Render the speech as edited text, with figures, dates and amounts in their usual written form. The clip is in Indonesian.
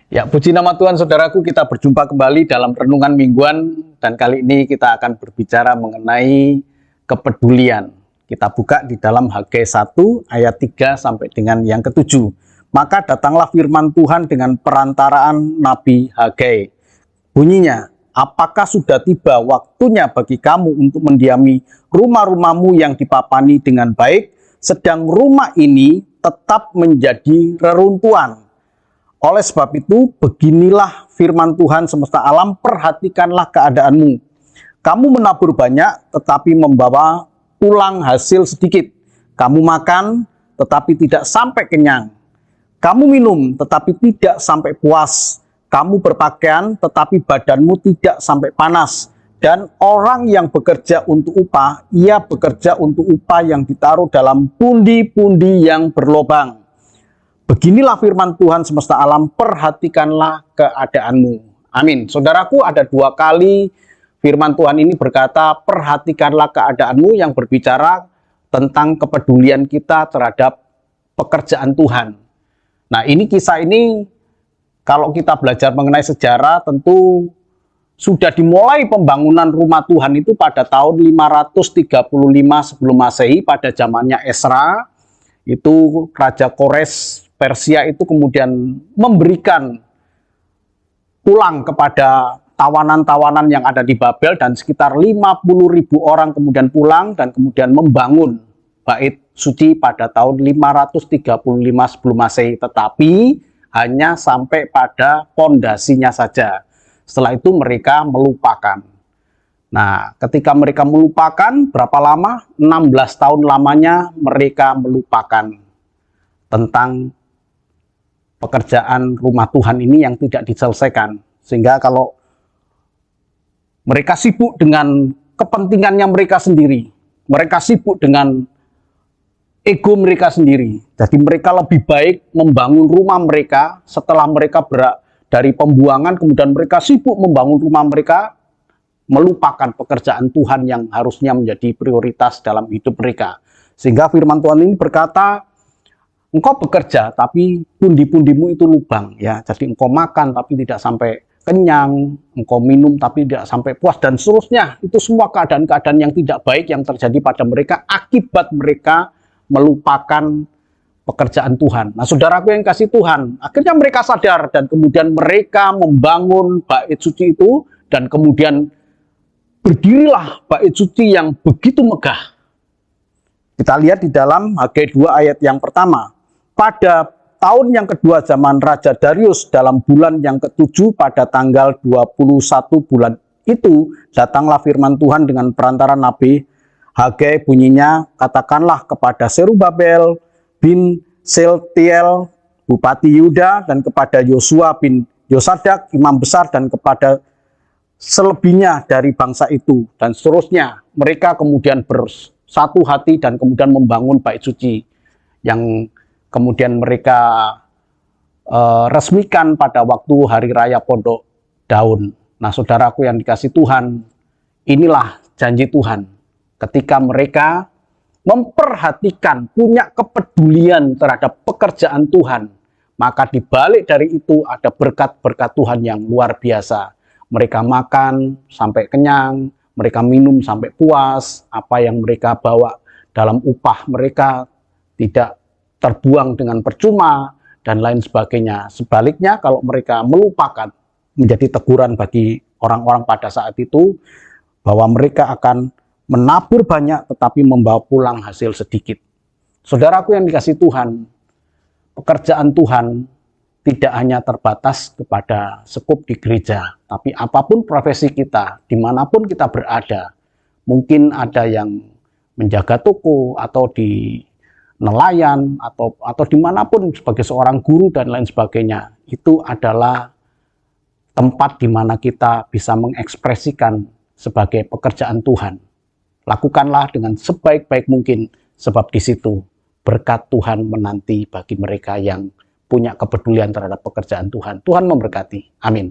Ya, puji nama Tuhan, saudaraku, kita berjumpa kembali dalam renungan mingguan, dan kali ini kita akan berbicara mengenai kepedulian. Kita buka di dalam Hagai 1 ayat 3 sampai dengan yang ke-7. Maka datanglah firman Tuhan dengan perantaraan Nabi Hagai. Bunyinya, apakah sudah tiba waktunya bagi kamu untuk mendiami rumah-rumahmu yang dipapani dengan baik, sedang rumah ini tetap menjadi reruntuhan. Oleh sebab itu, beginilah firman Tuhan semesta alam, perhatikanlah keadaanmu. Kamu menabur banyak, tetapi membawa pulang hasil sedikit. Kamu makan, tetapi tidak sampai kenyang. Kamu minum, tetapi tidak sampai puas. Kamu berpakaian, tetapi badanmu tidak sampai panas. Dan orang yang bekerja untuk upah, ia bekerja untuk upah yang ditaruh dalam pundi-pundi yang berlobang. Beginilah firman Tuhan semesta alam, perhatikanlah keadaanmu. Amin. Saudaraku, ada 2 kali firman Tuhan ini berkata, perhatikanlah keadaanmu, yang berbicara tentang kepedulian kita terhadap pekerjaan Tuhan. Nah, kisah ini, kalau kita belajar mengenai sejarah, tentu sudah dimulai pembangunan rumah Tuhan itu pada tahun 535 sebelum Masehi, pada zamannya Esra. Itu Raja Kores Persia itu kemudian memberikan pulang kepada tawanan-tawanan yang ada di Babel, dan sekitar 50.000 orang kemudian pulang dan kemudian membangun bait suci pada tahun 535 sebelum Masehi, tetapi hanya sampai pada pondasinya saja. Setelah itu mereka melupakan. Nah, ketika mereka melupakan, berapa lama? 16 tahun lamanya mereka melupakan tentang pekerjaan rumah Tuhan ini yang tidak diselesaikan. Sehingga kalau mereka sibuk dengan kepentingannya mereka sendiri, mereka sibuk dengan ego mereka sendiri. Jadi mereka lebih baik membangun rumah mereka setelah mereka dari pembuangan, kemudian mereka sibuk membangun rumah mereka, melupakan pekerjaan Tuhan yang harusnya menjadi prioritas dalam hidup mereka. Sehingga firman Tuhan ini berkata, engkau bekerja tapi pundi-pundimu itu lubang, ya. Jadi engkau makan tapi tidak sampai kenyang, engkau minum tapi tidak sampai puas, dan seterusnya. Itu semua keadaan-keadaan yang tidak baik yang terjadi pada mereka akibat mereka melupakan pekerjaan Tuhan. Nah, saudaraku yang kasih Tuhan, akhirnya mereka sadar dan kemudian mereka membangun bait suci itu, dan kemudian berdirilah bait suci yang begitu megah. Kita lihat di dalam Hagai 2 ayat yang pertama. Pada tahun yang kedua zaman Raja Darius, dalam bulan yang ke-7 pada tanggal 21 bulan itu, datanglah firman Tuhan dengan perantara Nabi Hagai. Bunyinya, katakanlah kepada Serubabel bin Sealtiel, Bupati Yuda, dan kepada Yosua bin Yosadak, imam besar, dan kepada selebihnya dari bangsa itu, dan seterusnya. Mereka kemudian bersatu hati dan kemudian membangun bait suci yang kemudian mereka resmikan pada waktu Hari Raya Pondok Daun. Nah, saudaraku yang dikasih Tuhan, inilah janji Tuhan. Ketika mereka memperhatikan, punya kepedulian terhadap pekerjaan Tuhan, maka di balik dari itu ada berkat-berkat Tuhan yang luar biasa. Mereka makan sampai kenyang, mereka minum sampai puas, apa yang mereka bawa dalam upah mereka tidak terbuang dengan percuma, dan lain sebagainya. Sebaliknya, kalau mereka melupakan, menjadi teguran bagi orang-orang pada saat itu, bahwa mereka akan menabur banyak tetapi membawa pulang hasil sedikit. Saudaraku yang dikasih Tuhan, pekerjaan Tuhan tidak hanya terbatas kepada sekup di gereja, tapi apapun profesi kita, dimanapun kita berada, mungkin ada yang menjaga toko, atau di nelayan, atau dimanapun sebagai seorang guru dan lain sebagainya. Itu adalah tempat di mana kita bisa mengekspresikan sebagai pekerjaan Tuhan. Lakukanlah dengan sebaik-baik mungkin, sebab di situ berkat Tuhan menanti bagi mereka yang punya kepedulian terhadap pekerjaan Tuhan. Tuhan memberkati. Amin.